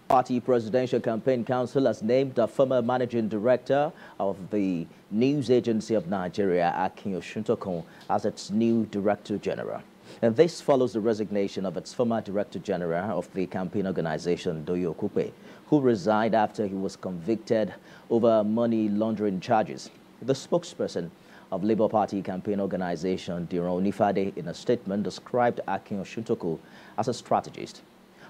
Party Presidential Campaign Council has named the former managing director of the News Agency of Nigeria, Akin Osuntokun, as its new Director General. And this follows the resignation of its former Director General of the campaign organization, Doyo Okupe, who resigned after he was convicted over money laundering charges. The spokesperson of Labour Party campaign organization, ONIF, in a statement described Akin Osuntokun as a strategist.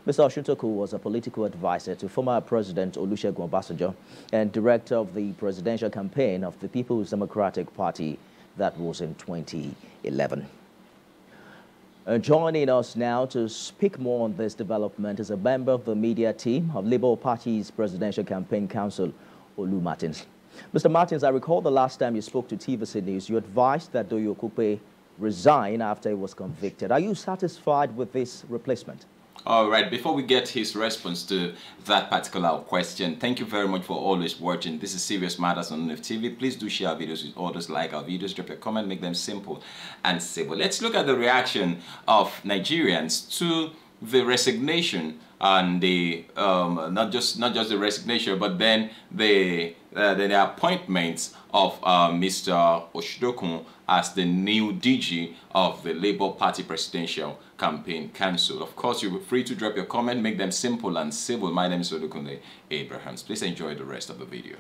Mr. Osuntokun was a political advisor to former President Olusegun Obasanjo and director of the presidential campaign of the People's Democratic Party that was in 2011. Joining us now to speak more on this development is a member of the media team of Labour Party's Presidential Campaign Council, Olu Martins. Mr. Martins, I recall the last time you spoke to TVC News, you advised that Doyo Okupe resign after he was convicted. Are you satisfied with this replacement? All right, before we get his response to that particular question, thank you very much for always watching. This is Serious Matters on ONIF TV. Please do share our videos with others, like our videos, drop a comment, make them simple and civil. Let's look at the reaction of Nigerians to the resignation and the not just the resignation, but then the appointment of Mr. Osuntokun as the new DG of the Labour Party Presidential Campaign Council. Of course, you'll be free to drop your comment, make them simple and civil. My name is Olukunle Abrahams. Please enjoy the rest of the video.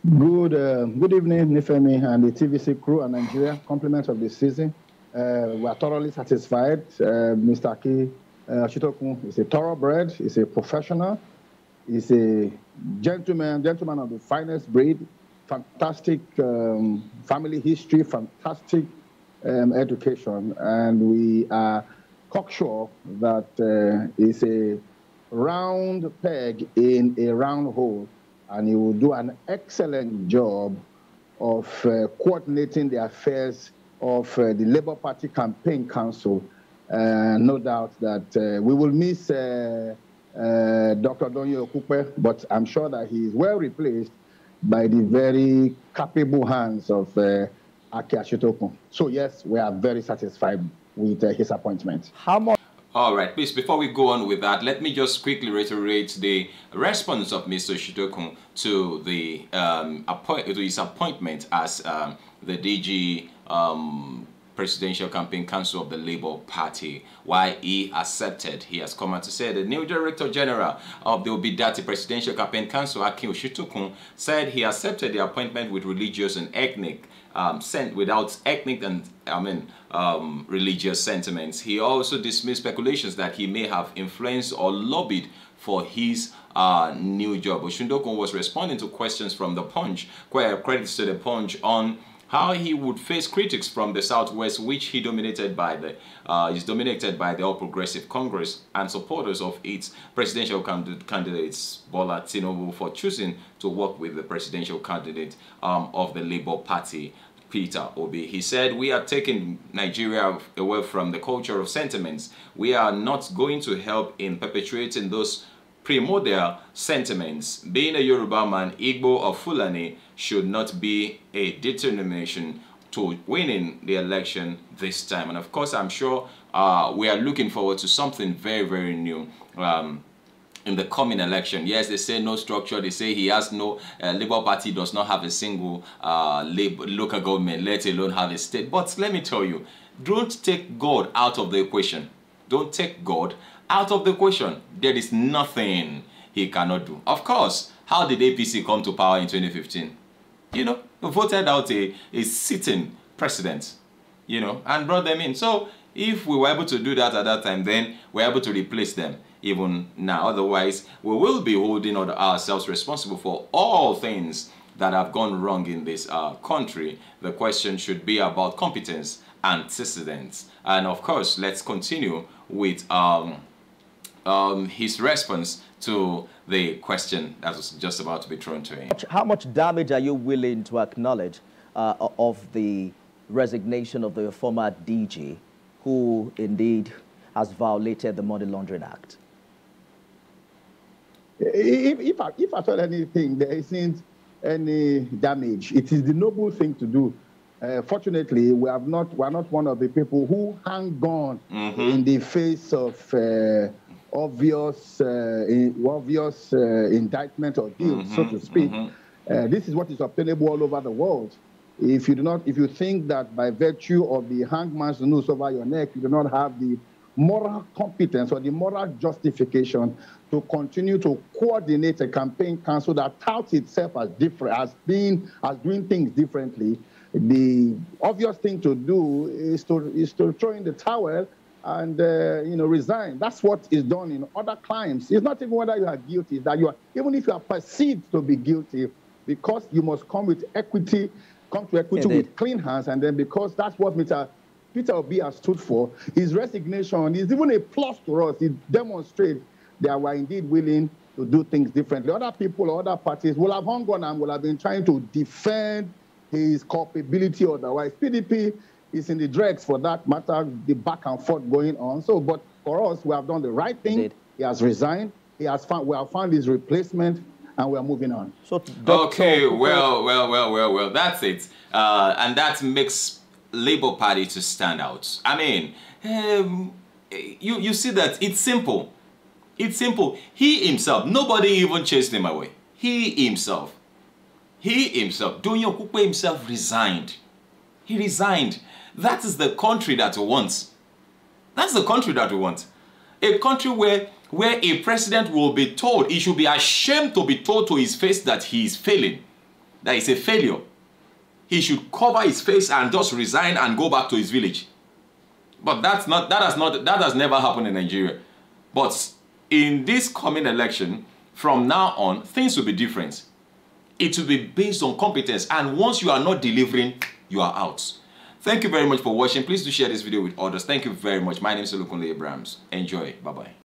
Good evening, Nifemi and the TVC crew and Nigeria. Compliments of the season. We are thoroughly satisfied. Mr. Akin Osuntokun is a thoroughbred, he's a professional, he's a gentleman of the finest breed, fantastic family history, fantastic education, and we are cocksure that is a round peg in a round hole, and he will do an excellent job of coordinating the affairs of the Labour Party Campaign Council. No doubt that we will miss Dr. Doyo Okupe, but I'm sure that he is well replaced by the very capable hands of Akin Osuntokun. So yes, we are very satisfied with his appointment. How much? All right, please, before we go on with that, let me just quickly reiterate the response of Mr. Osuntokun to the to his appointment as the DG Presidential Campaign Council of the Labour Party. Why he accepted, he has come out to say the new Director General of the Obidati Presidential Campaign Council, Akin Osuntokun, said he accepted the appointment with religious and ethnic without ethnic and religious sentiments. He also dismissed speculations that he may have influenced or lobbied for his new job. Osuntokun was responding to questions from the Punch, credits to the Punch, on how he would face critics from the Southwest, which he dominated by the is dominated by the All Progressive Congress and supporters of its presidential candidates, Bola Tinubu, for choosing to work with the presidential candidate of the Labour Party, Peter Obi. He said, "We are taking Nigeria away from the culture of sentiments. We are not going to help in perpetuating those primordial sentiments. Being a Yoruba man, Igbo or Fulani should not be a determination to winning the election this time." And of course, I'm sure we are looking forward to something very, very new in the coming election. Yes, they say no structure. They say he has no, Labour Party does not have a single local government, let alone have a state. But let me tell you, don't take God out of the equation. Don't take God out of the equation. There is nothing he cannot do. Of course, how did APC come to power in 2015? You know, voted out a sitting president, you know, and brought them in. So if we were able to do that at that time, then we're able to replace them even now. Otherwise, we will be holding ourselves responsible for all things that have gone wrong in this country. The question should be about competence, antecedents. And of course, let's continue with his response to the question that was just about to be thrown to him. How much damage are you willing to acknowledge of the resignation of the former DG, who indeed has violated the Money Laundering Act? If I thought anything, there isn't any damage. It is the noble thing to do. Fortunately, we are not one of the people who hang on in the face of obvious indictment or guilt, so to speak. This is what is obtainable all over the world. If you think that by virtue of the hangman's noose over your neck, you do not have the moral competence or the moral justification to continue to coordinate a campaign council that touts itself as different, as doing things differently, the obvious thing to do is to throw in the towel and resign. That's what is done in other crimes. It's not even whether you are guilty, it's that even if you are perceived to be guilty, because you must come to equity with clean hands, and then because that's what Peter Obi has stood for, his resignation is even a plus to us. It demonstrates that we're indeed willing to do things differently. Other people or other parties will have hung on and will have been trying to defend his culpability otherwise. PDP is in the dregs for that matter, the back and forth going on. So, but for us, we have done the right thing. Indeed. He has resigned. We have found his replacement, and we are moving on. So, okay, well, that's it. And that makes Labour Party to stand out. I mean, you see that it's simple. It's simple. He himself, nobody even chased him away. He himself, Donyo Kupe himself resigned. He resigned. That is the country that we want. That's the country that we want. A country where a president will be told, he should be ashamed to be told to his face that he is failing, that he's a failure. He should cover his face and just resign and go back to his village. But that has never happened in Nigeria. But in this coming election, from now on, things will be different. It will be based on competence, and once you are not delivering, you are out. Thank you very much for watching. Please do share this video with others. Thank you very much. My name is Olukunle Abrahams. Enjoy. Bye-bye.